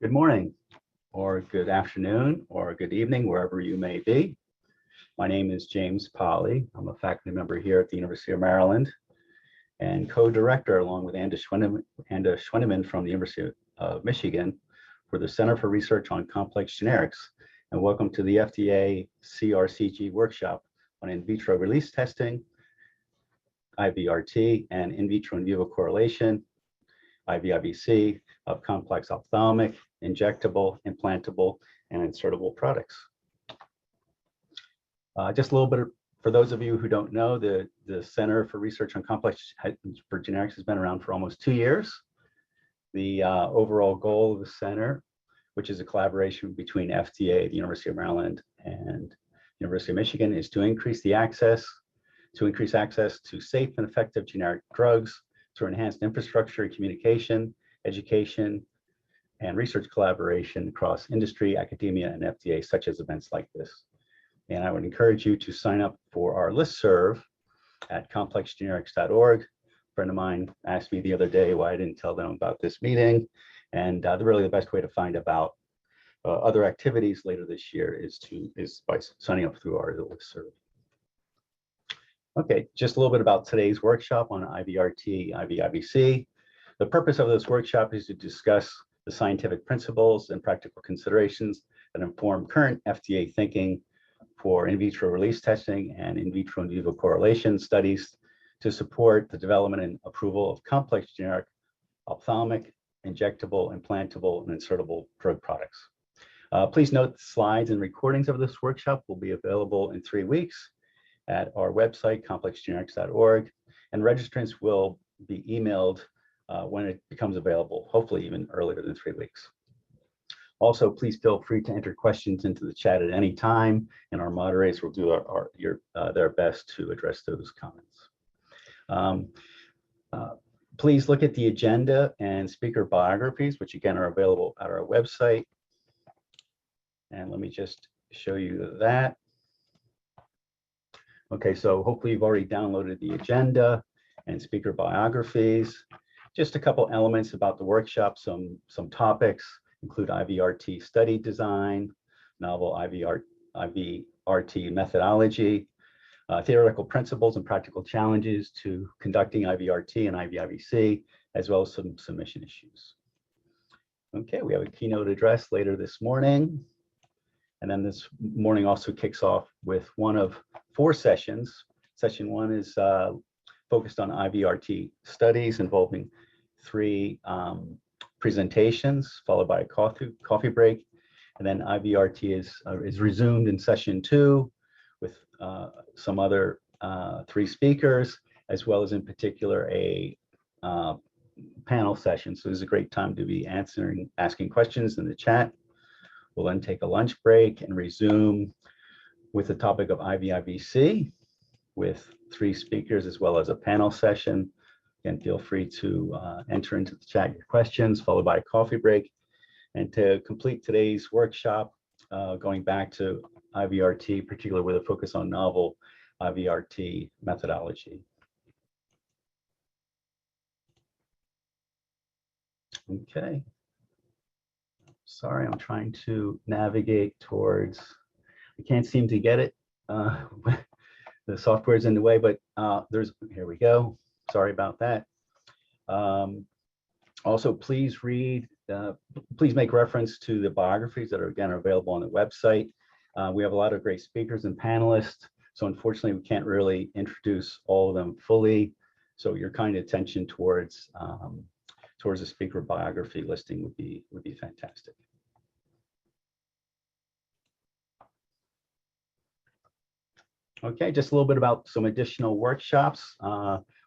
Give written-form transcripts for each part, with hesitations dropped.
Good morning, or good afternoon, or good evening, wherever you may be. My name is James Polly. I'm a faculty member here at the University of Maryland and co-director along with Anda Schwenneman from the University of Michigan for the Center for Research on Complex Generics. And welcome to the FDA CRCG workshop on in vitro release testing, IVRT, and in vitro in vivo correlation, IVIVC, of complex ophthalmic, injectable, implantable, and insertable products. Just a little bit for those of you who don't know, the Center for Research on Complex for Generics has been around for almost 2 years. The overall goal of the center, which is a collaboration between FDA, the University of Maryland, and University of Michigan, is to increase access to safe and effective generic drugs through enhanced infrastructure, communication, education, and research collaboration across industry, academia, and FDA, such as events like this. And I would encourage you to sign up for our listserv at complexgenerics.org. A friend of mine asked me the other day why I didn't tell them about this meeting. And really the best way to find about other activities later this year is by signing up through our listserv. Okay, just a little bit about today's workshop on IVRT-IVIVC. The purpose of this workshop is to discuss the scientific principles and practical considerations that inform current FDA thinking for in vitro release testing and in vitro in vivo correlation studies to support the development and approval of complex generic ophthalmic, injectable, implantable, and insertable drug products. Please note the slides and recordings of this workshop will be available in 3 weeks at our website, complexgenerics.org, and registrants will be emailed when it becomes available, hopefully even earlier than 3 weeks. Also, please feel free to enter questions into the chat at any time, and our moderators will do their best to address those comments. Please look at the agenda and speaker biographies, which again are available at our website. And let me just show you that. Okay, so hopefully you've already downloaded the agenda and speaker biographies. Just a couple elements about the workshop. Some topics include IVRT study design, novel IVRT methodology, theoretical principles and practical challenges to conducting IVRT and IVIVC, as well as some submission issues. Okay, we have a keynote address later this morning. And then this morning also kicks off with one of 4 sessions. Session 1 is focused on IVRT studies involving 3 presentations, followed by a coffee break. And then IVRT is resumed in session 2 with some other 3 speakers, as well as in particular a panel session. So this is a great time to be asking questions in the chat. We'll then take a lunch break and resume with the topic of IVIVC with 3 speakers as well as a panel session. Again, feel free to enter into the chat your questions, followed by a coffee break. And to complete today's workshop, going back to IVRT, particularly with a focus on novel IVRT methodology. Okay. Sorry, I'm trying to navigate towards, I can't seem to get it. The software is in the way, but here we go. Sorry about that. Also, please make reference to the biographies that are again available on the website. We have a lot of great speakers and panelists, so unfortunately we can't really introduce all of them fully. So your kind attention towards a speaker biography listing would be fantastic. Okay, just a little bit about some additional workshops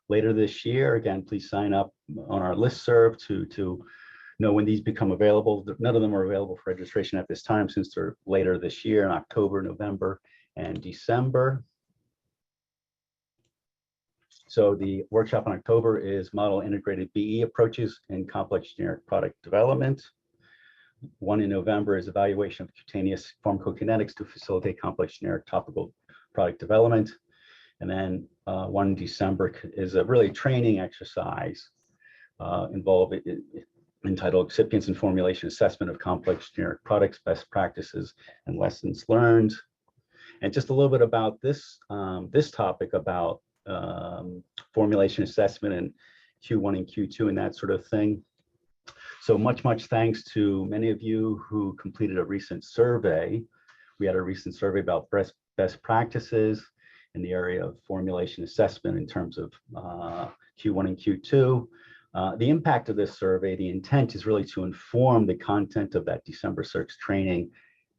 later this year. Again, please sign up on our listserv to know when these become available. None of them are available for registration at this time since they're later this year in October, November, and December. So the workshop in October is Model Integrated BE Approaches in Complex Generic Product Development. One in November is Evaluation of Cutaneous Pharmacokinetics to Facilitate Complex Generic Topical Product Development. And then one in December is a really training exercise involving entitled Excipients and Formulation Assessment of Complex Generic Products, Best Practices and Lessons Learned. And just a little bit about this, this topic about formulation assessment and Q1 and Q2 and that sort of thing. So much thanks to many of you who completed a recent survey. We had a recent survey about best practices in the area of formulation assessment in terms of Q1 and Q2. The impact of this survey, the intent is really to inform the content of that December CERCS training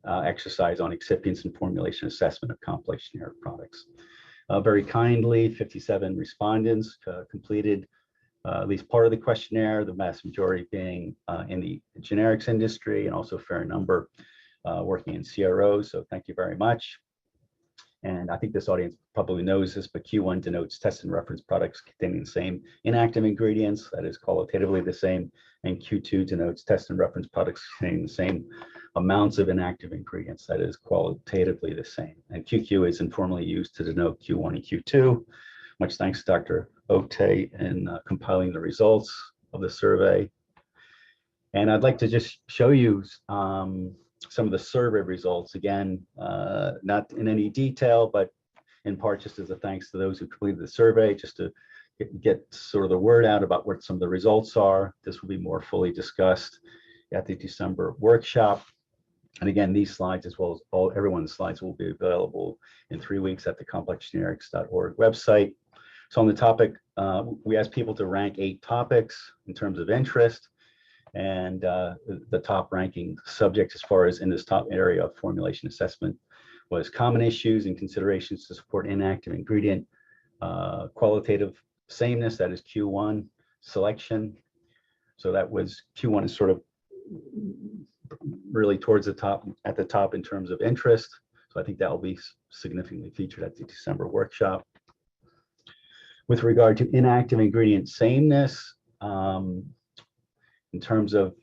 exercise on excipients and formulation assessment of complex generic products. Very kindly, 57 respondents completed at least part of the questionnaire, the vast majority being in the generics industry and also a fair number working in CROs. So thank you very much. And I think this audience probably knows this, but Q1 denotes test and reference products containing the same inactive ingredients, that is qualitatively the same, and Q2 denotes test and reference products containing the same amounts of inactive ingredients, that is qualitatively the same. And QQ is informally used to denote Q1 and Q2. Much thanks to Dr. Oktay in compiling the results of the survey. And I'd like to just show you some of the survey results, again, not in any detail, but in part just as a thanks to those who completed the survey, just to get sort of the word out about what some of the results are. This will be more fully discussed at the December workshop. And again, these slides, as well as everyone's slides, will be available in 3 weeks at the complexgenerics.org website. So on the topic, we asked people to rank 8 topics in terms of interest. And the top ranking subject as far as in this top area of formulation assessment was common issues and considerations to support inactive ingredient, qualitative sameness, that is Q1, selection. So that was Q1 is sort of really towards the top, at the top in terms of interest. So I think that will be significantly featured at the December workshop. With regard to inactive ingredient sameness, in terms of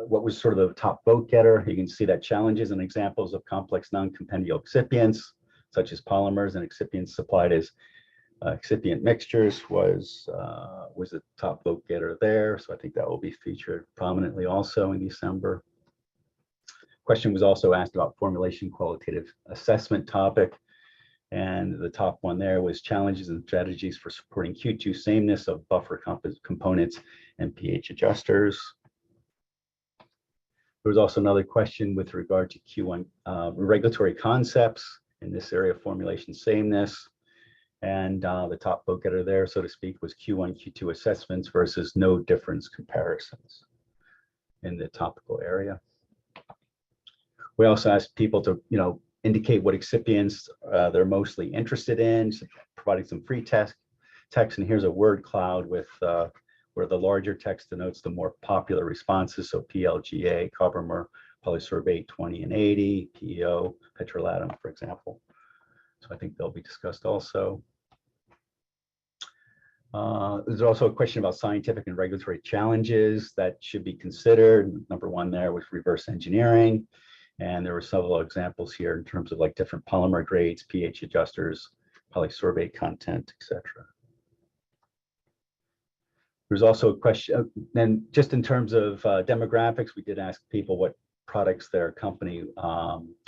what was sort of the top vote getter, you can see that challenges and examples of complex non-compendial excipients, such as polymers and excipients supplied as excipient mixtures, was the top vote getter there. So I think that will be featured prominently also in December. Question was also asked about formulation qualitative assessment topic. And the top one there was challenges and strategies for supporting Q2 sameness of buffer components and pH adjusters. There was also another question with regard to Q1 regulatory concepts in this area of formulation sameness. And the top vote getter there, so to speak, was Q1, Q2 assessments versus no difference comparisons in the topical area. We also asked people to, indicate what excipients they're mostly interested in, so providing some free text. And here's a word cloud with where the larger text denotes the more popular responses. So PLGA, carbomer, polysorbate 20 and 80, PEO, petrolatum, for example. So I think they'll be discussed also. There's also a question about scientific and regulatory challenges that should be considered. Number one there was reverse engineering. And there were several examples here in terms of like different polymer grades, pH adjusters, polysorbate content, etc. There's also a question, and just in terms of demographics, we did ask people what products their company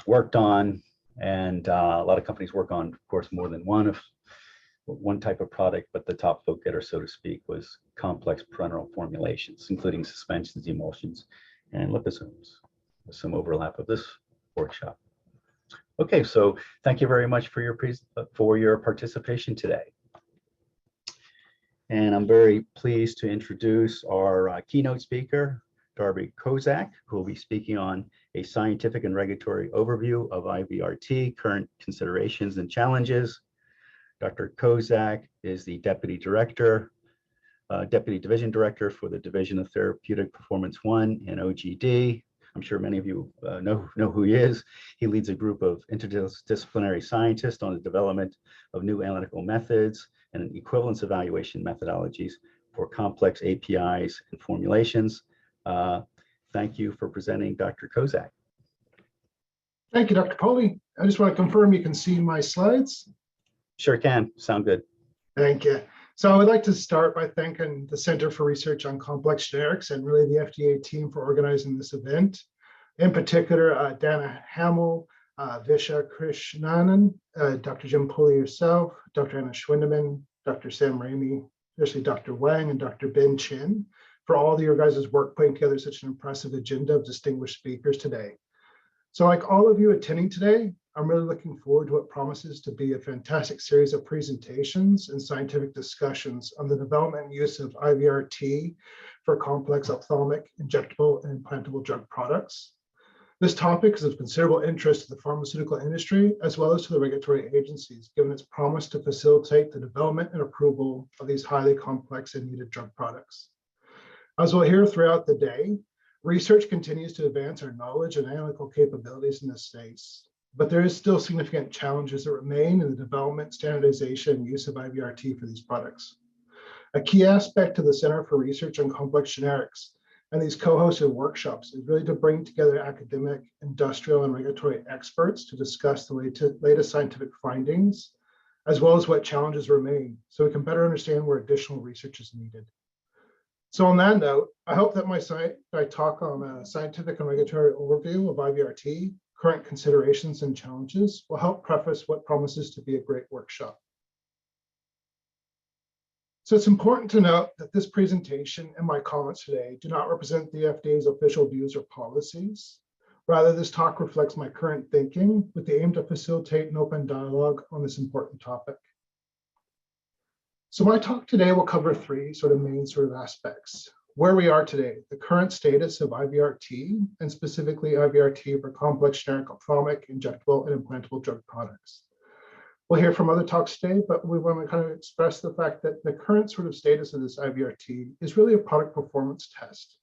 worked on. And a lot of companies work on, of course, more than one type of product, but the top vote getter, so to speak, was complex parenteral formulations, including suspensions, emulsions, and liposomes. Some overlap of this workshop. Okay, so thank you very much for your participation today. And I'm very pleased to introduce our keynote speaker, Darby Kozak, who will be speaking on a scientific and regulatory overview of IVRT, current considerations and challenges. Dr. Kozak is the Deputy Division Director for the Division of Therapeutic Performance 1 and OGD. I'm sure many of you know who he is. He leads a group of interdisciplinary scientists on the development of new analytical methods and equivalence evaluation methodologies for complex APIs and formulations. Thank you for presenting, Dr. Kozak. Thank you, Dr. Poley. I just want to confirm you can see my slides. Sure can. Sound good. Thank you. So I would like to start by thanking the Center for Research on Complex Generics and really the FDA team for organizing this event. In particular, Dana Hamill, Visha Krishnanan, Dr. Jim Pulley yourself, Dr. Anna Schwindeman, Dr. Sam Ramey, especially Dr. Wang and Dr. Ben Chin, for all of your guys' work putting together such an impressive agenda of distinguished speakers today. So like all of you attending today, I'm really looking forward to what promises to be a fantastic series of presentations and scientific discussions on the development and use of IVRT for complex ophthalmic, injectable, and implantable drug products. This topic is of considerable interest to the pharmaceutical industry, as well as to the regulatory agencies, given its promise to facilitate the development and approval of these highly complex and needed drug products. As we'll hear throughout the day, research continues to advance our knowledge and analytical capabilities in this space, but there is still significant challenges that remain in the development, standardization, and use of IVRT for these products. A key aspect of the Center for Research on Complex Generics and these co-hosted workshops is really to bring together academic, industrial, and regulatory experts to discuss the latest scientific findings, as well as what challenges remain, so we can better understand where additional research is needed. So on that note, I hope that my talk on a scientific and regulatory overview of IVRT, current considerations and challenges, will help preface what promises to be a great workshop. So it's important to note that this presentation and my comments today do not represent the FDA's official views or policies. Rather, this talk reflects my current thinking with the aim to facilitate an open dialogue on this important topic. So my talk today will cover three main aspects: where we are today, the current status of IVRT, and specifically IVRT for complex generic ophthalmic, injectable, and implantable drug products. We'll hear from other talks today, but we want to express the fact that the current status of this IVRT is really a product performance test.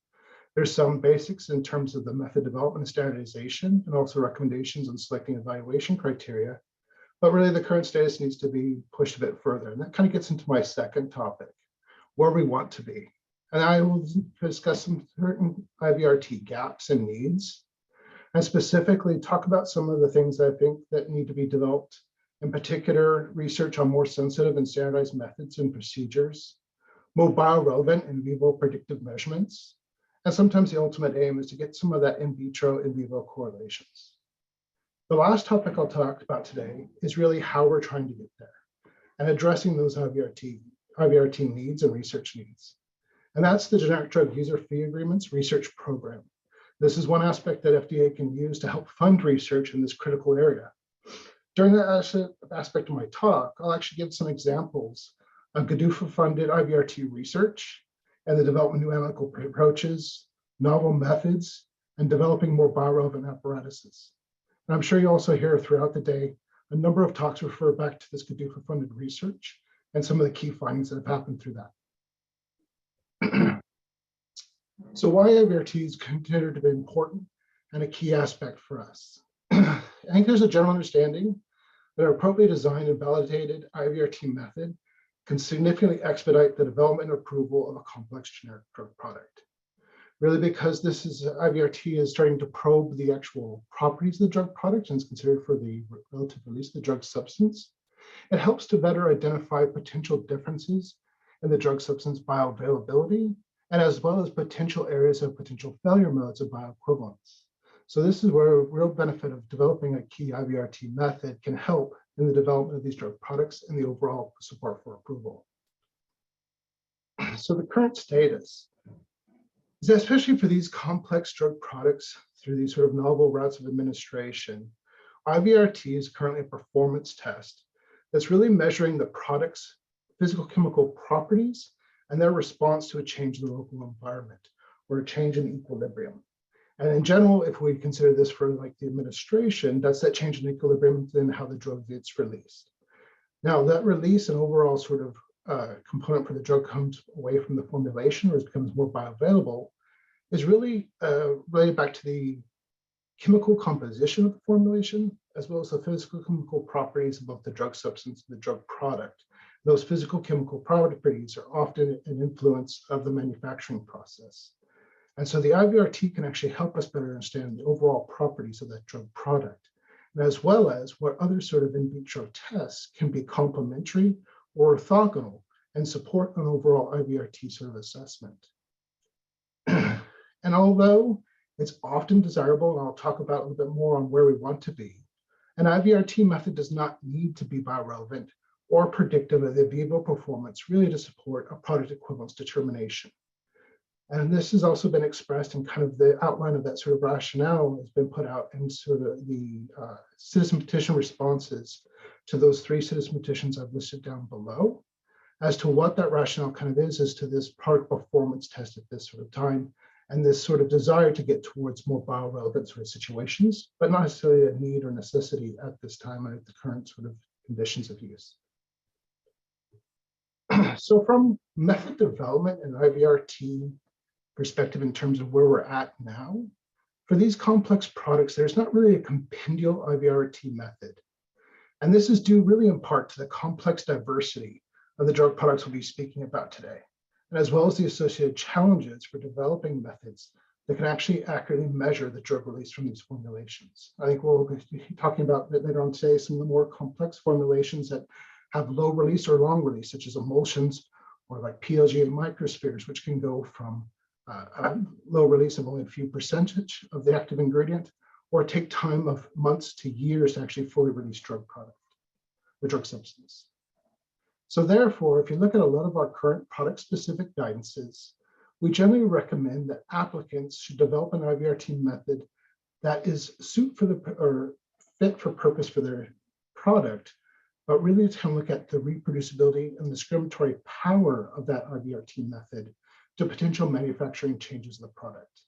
There's some basics in terms of the method development and standardization, and also recommendations on selecting evaluation criteria. But really the current status needs to be pushed a bit further. And that gets into my second topic, where we want to be. And I will discuss some certain IVRT gaps and needs, and specifically talk about some of the things I think that need to be developed. In particular, research on more sensitive and standardized methods and procedures, more biorelevant in vivo predictive measurements, and sometimes the ultimate aim is to get some of that in vitro, in vivo correlations. The last topic I'll talk about today is really how we're trying to get there and addressing those IVRT needs and research needs. And that's the Generic Drug User Fee Agreements Research Program. This is one aspect that FDA can use to help fund research in this critical area. During that aspect of my talk, I'll actually give some examples of GDUFA-funded IVRT research and the development of new analytical approaches, novel methods, and developing more biorelevant apparatuses. And I'm sure you also hear throughout the day, a number of talks refer back to this GDUFA-funded research and some of the key findings that have happened through that. So why IVRT is considered to be important and a key aspect for us? I think there's a general understanding that an appropriately designed and validated IVRT method can significantly expedite the development and approval of a complex generic drug product. Really, because this is IVRT is starting to probe the actual properties of the drug product and is considered for the relative release of the drug substance. It helps to better identify potential differences in the drug substance bioavailability, and as well as potential areas of potential failure modes of bioequivalence. So this is where a real benefit of developing a key IVRT method can help in the development of these drug products and the overall support for approval. So the current status is that especially for these complex drug products through these novel routes of administration, IVRT is currently a performance test that's really measuring the product's physical chemical properties and their response to a change in the local environment or a change in equilibrium. And in general, if we consider this for the administration, that's that change in equilibrium in how the drug gets released. Now that release and overall component for the drug comes away from the formulation or it becomes more bioavailable is really related back to the chemical composition of the formulation, as well as the physical chemical properties of both the drug substance and the drug product. Those physical chemical properties are often an influence of the manufacturing process. And so the IVRT can actually help us better understand the overall properties of that drug product, and as well as what other in vitro tests can be complementary or orthogonal and support an overall IVRT sort of assessment. And although it's often desirable, and I'll talk about a little bit more on where we want to be, an IVRT method does not need to be biorelevant or predictive of the in vivo performance really to support a product equivalence determination. And this has also been expressed in kind of the outline of that sort of rationale has been put out in sort of the citizen petition responses to those 3 citizen petitions I've listed down below as to what that rationale kind of is to this product performance test at this sort of time and this sort of desire to get towards more biorelevant sort of situations, but not necessarily a need or necessity at this time and at the current sort of conditions of use. So from method development and IVRT perspective in terms of where we're at now, for these complex products, there's not really a compendial IVRT method. And this is due really in part to the complex diversity of the drug products we'll be speaking about today, and as well as the associated challenges for developing methods that can actually accurately measure the drug release from these formulations. I think we'll be talking about later on today some of the more complex formulations that have low release or long release, such as emulsions or like PLG and microspheres, which can go from a low release of only a few percentage of the active ingredient, or take time of months to years to actually fully release drug product, the drug substance. So therefore, if you look at a lot of our current product-specific guidances, we generally recommend that applicants should develop an IVRT method that is fit for purpose for their product, but really to kind of look at the reproducibility and the discriminatory power of that IVRT method to potential manufacturing changes in the product.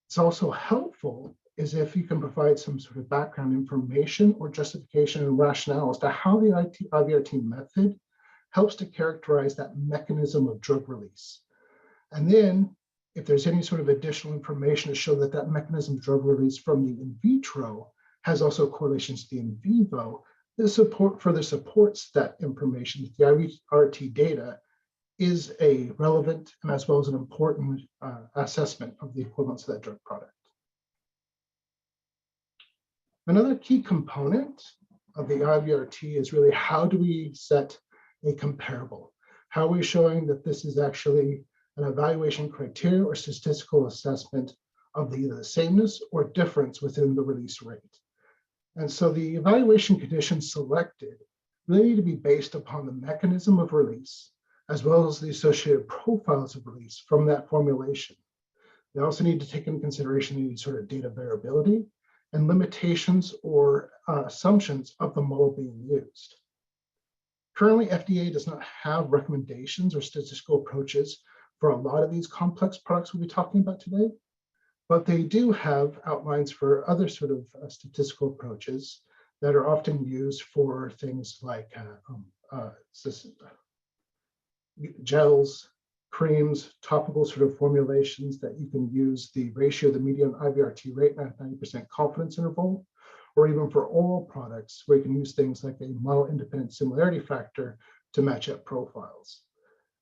It's also helpful is if you can provide some sort of background information or justification and rationale as to how the IVRT method helps to characterize that mechanism of drug release. And then if there's any sort of additional information to show that that mechanism of drug release from the in vitro has also correlations to the in vivo, this further supports that information that the IVRT data is a relevant and as well as an important assessment of the equivalence of that drug product. Another key component of the IVRT is really how do we set a comparable? How are we showing that this is actually an evaluation criteria or statistical assessment of either the sameness or difference within the release rate? And so the evaluation conditions selected really need to be based upon the mechanism of release, as well as the associated profiles of release from that formulation. They also need to take into consideration any sort of data variability and limitations or assumptions of the model being used. Currently, FDA does not have recommendations or statistical approaches for a lot of these complex products we'll be talking about today, but they do have outlines for other sort of statistical approaches that are often used for things like gels, creams, topical sort of formulations that you can use the ratio of the median IVRT rate at 90% confidence interval, or even for oral products where you can use things like a model independent similarity factor to match up profiles.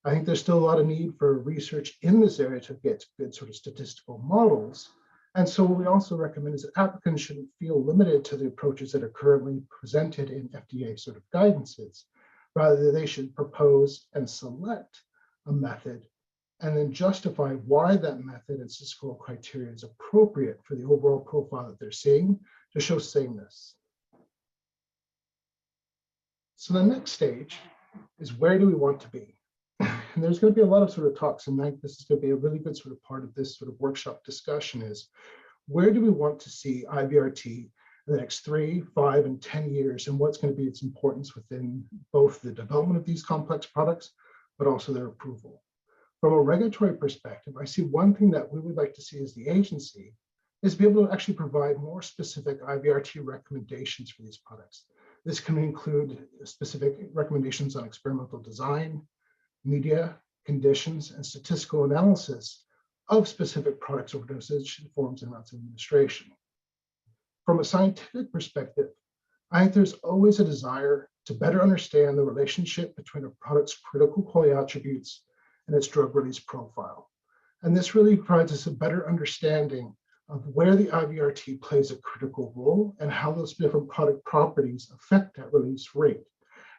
I think there's still a lot of need for research in this area to get good sort of statistical models. And so what we also recommend is that applicants shouldn't feel limited to the approaches that are currently presented in FDA sort of guidances. Rather, they should propose and select a method and then justify why that method and statistical criteria is appropriate for the overall profile that they're seeing to show sameness. So the next stage is where do we want to be? And there's going to be a lot of sort of talks, and I think this is going to be a really good sort of part of this sort of workshop discussion is where do we want to see IVRT in the next 3, 5, and 10 years, and what's going to be its importance within both the development of these complex products, but also their approval. From a regulatory perspective, I see one thing that we would like to see as the agency is be able to actually provide more specific IVRT recommendations for these products. This can include specific recommendations on experimental design, media, conditions, and statistical analysis of specific products or dosage forms and routes of administration. From a scientific perspective, I think there's always a desire to better understand the relationship between a product's critical quality attributes and its drug release profile. And this really provides us a better understanding of where the IVRT plays a critical role and how those different product properties affect that release rate.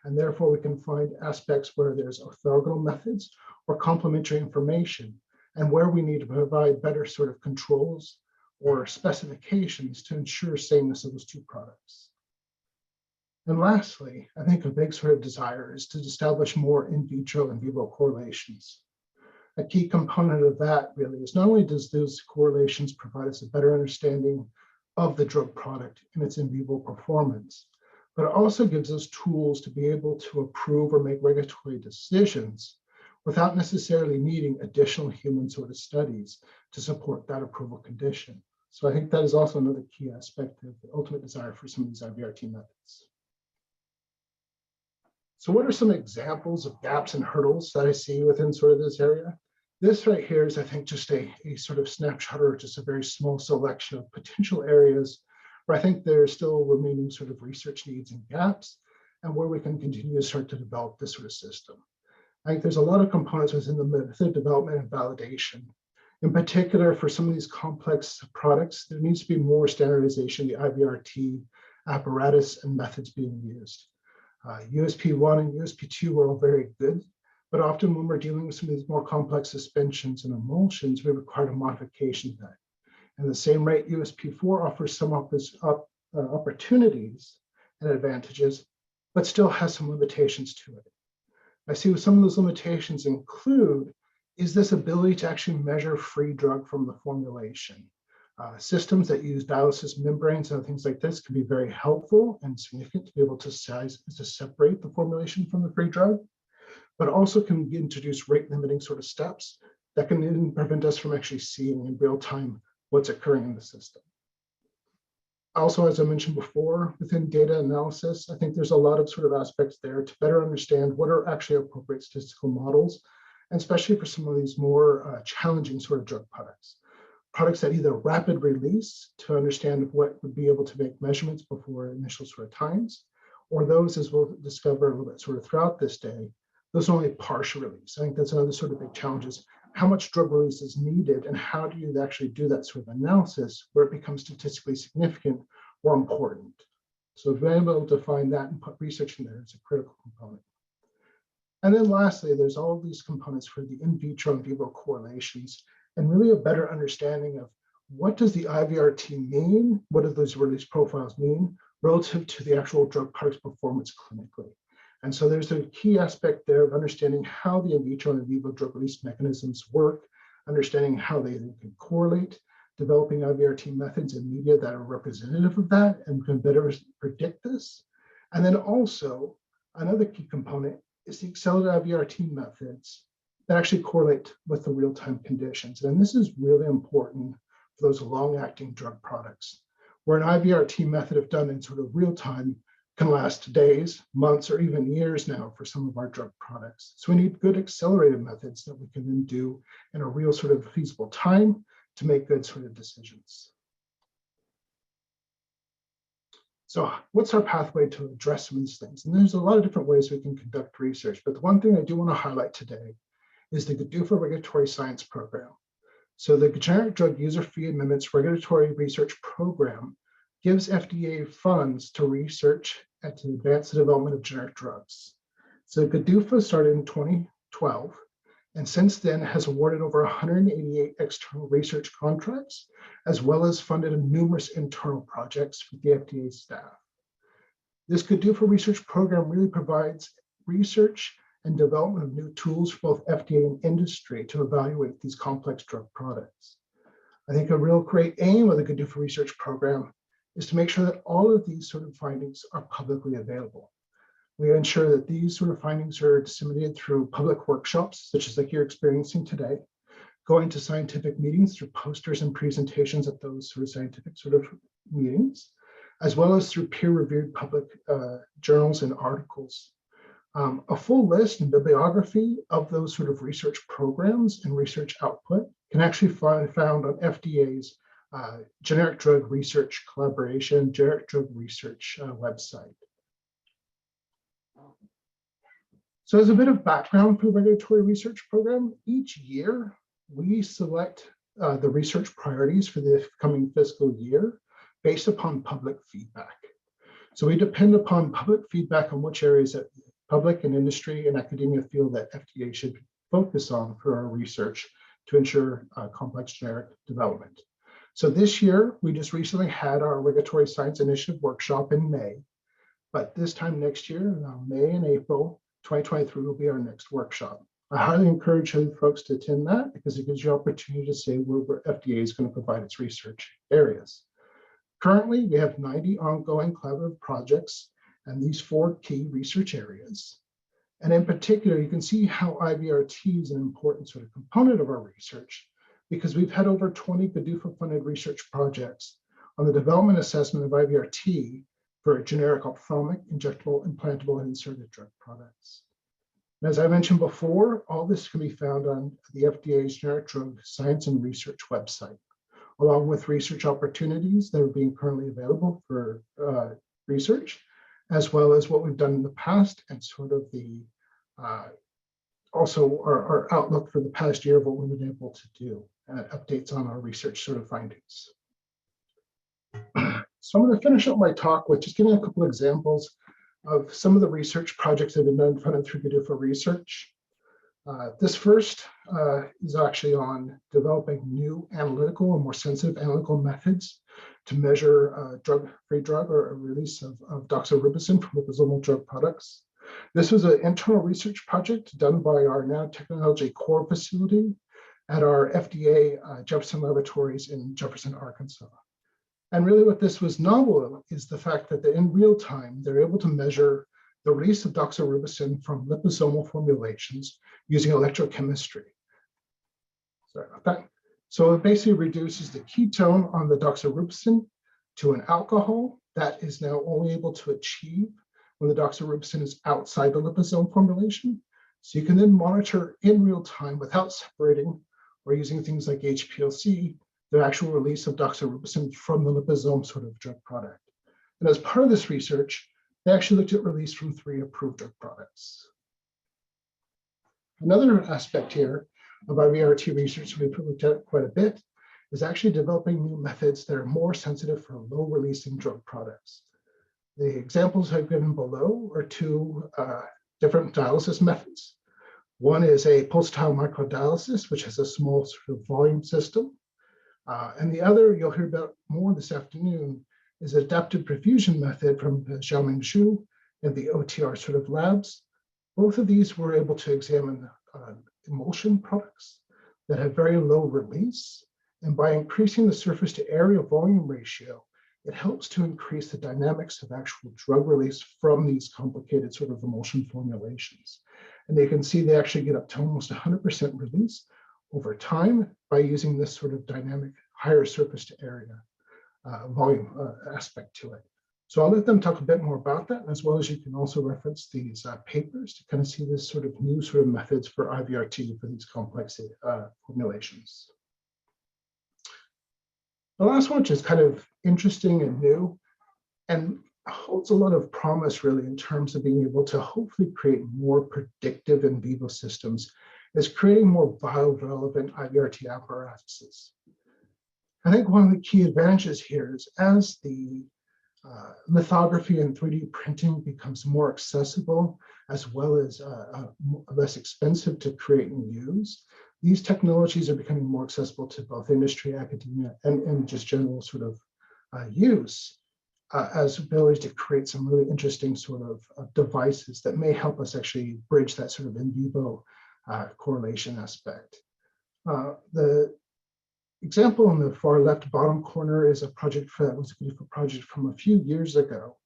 And therefore, we can find aspects where there's orthogonal methods or complementary information, and where we need to provide better sort of controls or specifications to ensure sameness of those two products. And lastly, I think a big sort of desire is to establish more in vitro and vivo correlations. A key component of that really is not only does those correlations provide us a better understanding of the drug product and its in vivo performance, but it also gives us tools to be able to approve or make regulatory decisions without necessarily needing additional human sort of studies to support that approval condition. So I think that is also another key aspect of the ultimate desire for some of these IVRT methods. So what are some examples of gaps and hurdles that I see within sort of this area? This right here is, I think, just a sort of snapshot or just a very small selection of potential areas where I think there are still remaining sort of research needs and gaps, and where we can continue to start to develop this sort of system. I think there's a lot of components within the method development and validation. In particular, for some of these complex products, there needs to be more standardization, the IVRT apparatus and methods being used. USP1 and USP2 are all very good, but often when we're dealing with some of these more complex suspensions and emulsions, we require a modification of that. And the same rate, USP4 offers some opportunities and advantages, but still has some limitations to it. I see some of those limitations include, is this ability to actually measure free drug from the formulation. Systems that use dialysis membranes and things like this can be very helpful and significant to be able to separate the formulation from the free drug, but also can introduce rate limiting sort of steps that can even prevent us from actually seeing in real time what's occurring in the system. Also, as I mentioned before, within data analysis, I think there's a lot of sort of aspects there to better understand what are actually appropriate statistical models, and especially for some of these more challenging sort of drug products. Products that either rapid release to understand what would be able to make measurements before initial sort of times, or those, as we'll discover a little bit sort of throughout this day, those are only partial release. I think that's another sort of big challenge is how much drug release is needed and how do you actually do that sort of analysis where it becomes statistically significant or important. So being able to find that and put research in there is a critical component. And then lastly, there's all these components for the in vitro and vivo correlations and really a better understanding of what does the IVRT mean? What do those release profiles mean relative to the actual drug product's performance clinically? And so there's a key aspect there of understanding how the in vitro and in vivo drug release mechanisms work, understanding how they can correlate, developing IVRT methods and media that are representative of that and can better predict this. And then also another key component is the accelerated IVRT methods that actually correlate with the real-time conditions. And this is really important for those long-acting drug products, where an IVRT method, if done in sort of real time, can last days, months, or even years now for some of our drug products. So we need good accelerated methods that we can then do in a real sort of feasible time to make good sort of decisions. So what's our pathway to address some of these things? And there's a lot of different ways we can conduct research, but the one thing I do want to highlight today is the GDUFA Regulatory Science Program. So the Generic Drug User Fee Amendments Regulatory Research Program gives FDA funds to research and to advance the development of generic drugs. So GDUFA started in 2012, and since then has awarded over 188 external research contracts, as well as funded numerous internal projects for the FDA staff. This GDUFA research program really provides research and development of new tools for both FDA and industry to evaluate these complex drug products. I think a real great aim of the GDUFA research program is to make sure that all of these sort of findings are publicly available. We ensure that these sort of findings are disseminated through public workshops, such as like you're experiencing today, going to scientific meetings through posters and presentations at those sort of scientific sort of meetings, as well as through peer-reviewed public journals and articles. A full list and bibliography of those sort of research programs and research output can actually be found on FDA's Generic Drug Research Collaboration, Generic Drug Research website. So as a bit of background for the regulatory research program, each year we select the research priorities for the coming fiscal year based upon public feedback. So we depend upon public feedback on which areas that public and industry and academia feel that FDA should focus on for our research to ensure complex generic development. So this year, we just recently had our Regulatory Science Initiative workshop in May, but this time next year, May and April 2023 will be our next workshop. I highly encourage folks to attend that because it gives you opportunity to say where FDA is going to provide its research areas. Currently, we have 90 ongoing collaborative projects and these 4 key research areas. And in particular, you can see how IVRT is an important sort of component of our research because we've had over 20 GDUFA-funded research projects on the development assessment of IVRT for generic ophthalmic, injectable, implantable, and inserted drug products. And as I mentioned before, all this can be found on the FDA's Generic Drug Science and Research website, along with research opportunities that are being currently available for research, as well as what we've done in the past and sort of the also our outlook for the past year of what we've been able to do, updates on our research sort of findings. So I'm going to finish up my talk with just giving a couple examples of some of the research projects that have been done funded through GDUFA research. This first is actually on developing new analytical and more sensitive analytical methods to measure drug-free drug or a release of doxorubicin from liposomal drug products. This was an internal research project done by our nanotechnology core facility at our FDA Jefferson Laboratories in Jefferson, Arkansas. And really what this was novel is the fact that in real time, they're able to measure the release of doxorubicin from liposomal formulations using electrochemistry. Sorry about that. So it basically reduces the ketone on the doxorubicin to an alcohol that is now only able to achieve when the doxorubicin is outside the liposome formulation. So you can then monitor in real time without separating or using things like HPLC, the actual release of doxorubicin from the liposome sort of drug product. And as part of this research, they actually looked at release from 3 approved drug products. Another aspect here of IVRT research we've looked at quite a bit is actually developing new methods that are more sensitive for low releasing drug products. The examples I've given below are 2 different dialysis methods. One is a pulsatile microdialysis, which has a small sort of volume system. And the other, you'll hear about more this afternoon, is adaptive perfusion method from Xiaoming Zhu and the OTR sort of labs. Both of these were able to examine emulsion products that have very low release. And by increasing the surface to area volume ratio, it helps to increase the dynamics of actual drug release from these complicated sort of emulsion formulations. And you can see they actually get up to almost 100% release over time by using this sort of dynamic higher surface to area volume aspect to it. So I'll let them talk a bit more about that, as well as you can also reference these papers to kind of see this sort of new sort of methods for IVRT for these complex formulations. The last one, which is kind of interesting and new and holds a lot of promise really in terms of being able to hopefully create more predictive in vivo systems, is creating more biorelevant IVRT apparatuses. I think one of the key advantages here is as the lithography and 3D printing becomes more accessible, as well as less expensive to create and use, these technologies are becoming more accessible to both industry, academia, and just general sort of use as ability to create some really interesting sort of devices that may help us actually bridge that sort of in vivo correlation aspect. The example in the far left bottom corner is a project that was a project from a few years ago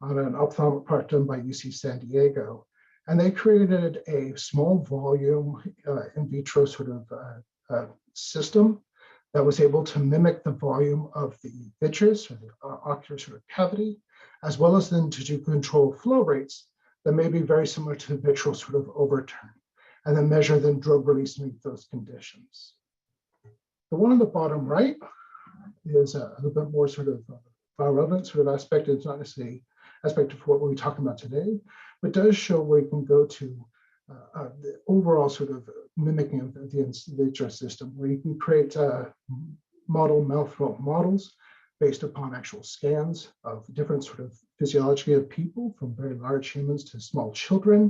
on an ophthalmic product done by UC San Diego. And they created a small volume in vitro sort of system that was able to mimic the volume of the vitreous or the ocular sort of cavity, as well as then to control flow rates that may be very similar to the vitreal sort of overturn, and then measure then drug release to meet those conditions. The one on the bottom right is a little bit more sort of biorelevant sort of aspect. It's not necessarily aspect of what we're talking about today, but does show where you can go to the overall sort of mimicking of the in vitro system, where you can create model mouth models based upon actual scans of different sort of physiology of people, from very large humans to small children,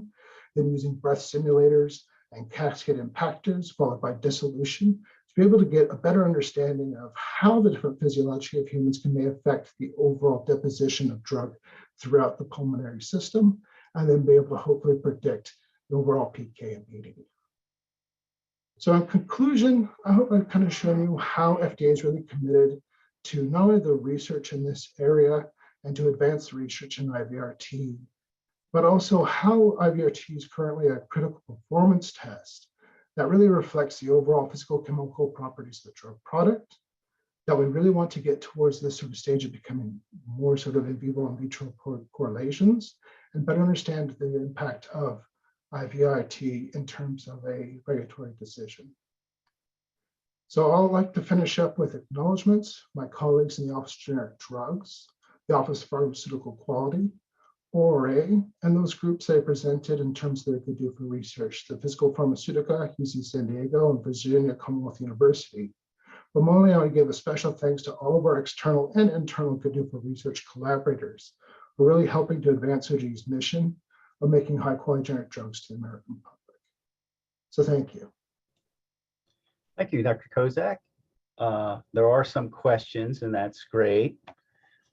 then using breath simulators and cascade impactors followed by dissolution to be able to get a better understanding of how the different physiology of humans may affect the overall deposition of drug throughout the pulmonary system, and then be able to hopefully predict the overall PK and PD. So in conclusion, I hope I've kind of shown you how FDA is really committed to not only the research in this area and to advance the research in IVRT, but also how IVRT is currently a critical performance test that really reflects the overall physical chemical properties of the drug product, that we really want to get towards this sort of stage of becoming more sort of in vivo and vitro correlations and better understand the impact of IVRT in terms of a regulatory decision. So I'd like to finish up with acknowledgments. My colleagues in the Office of Generic Drugs, the Office of Pharmaceutical Quality, ORA, and those groups I presented in terms of their good do for research, the Physical Pharmaceutica, UC San Diego, and Virginia Commonwealth University. But mostly I want to give a special thanks to all of our external and internal good do for research collaborators who are really helping to advance OG's mission of making high quality generic drugs to the American public. So thank you. Thank you, Dr. Kozak. There are some questions, and that's great.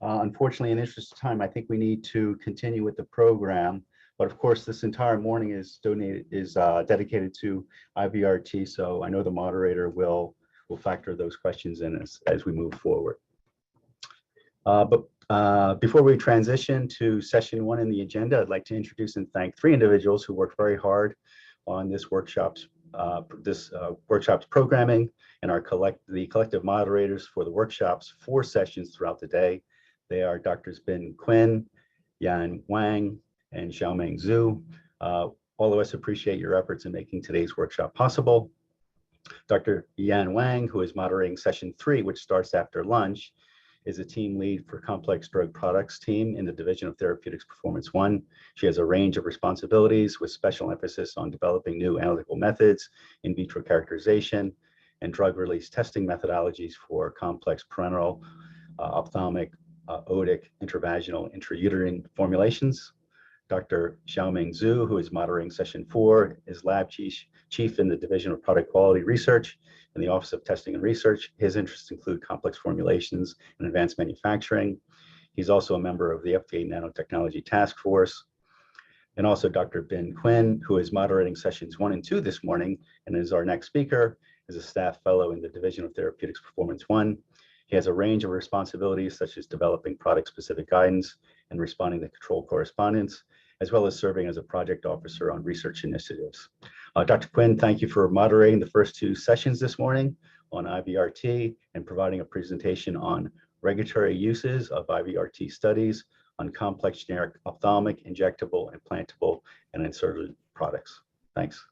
Unfortunately, in the interest of time, I think we need to continue with the program. But of course, this entire morning is dedicated to IVRT. So I know the moderator will factor those questions in as we move forward. But before we transition to session 1 in the agenda, I'd like to introduce and thank 3 individuals who worked very hard on this workshop's programming, and the collective moderators for the workshop's 4 sessions throughout the day. They are Drs. Bin Quinn, Yan Wang, and Xiaomeng Zhu. All of us appreciate your efforts in making today's workshop possible. Dr. Yan Wang, who is moderating session 3, which starts after lunch, is a team lead for complex drug products team in the Division of Therapeutics Performance 1. She has a range of responsibilities with special emphasis on developing new analytical methods, in vitro characterization, and drug release testing methodologies for complex parenteral, ophthalmic, otic, intravaginal, intrauterine formulations. Dr. Xiaomeng Zhu, who is moderating session 4, is lab chief in the Division of Product Quality Research in the Office of Testing and Research. His interests include complex formulations and advanced manufacturing. He's also a member of the FDA Nanotechnology Task Force. And also Dr. Bin Quinn, who is moderating sessions 1 and 2 this morning, and is our next speaker, is a staff fellow in the Division of Therapeutics Performance 1. He has a range of responsibilities such as developing product-specific guidance and responding to control correspondence, as well as serving as a project officer on research initiatives. Dr. Quinn, thank you for moderating the first 2 sessions this morning on IVRT and providing a presentation on regulatory uses of IVRT studies on complex generic ophthalmic, injectable, implantable, and inserted products. Thanks.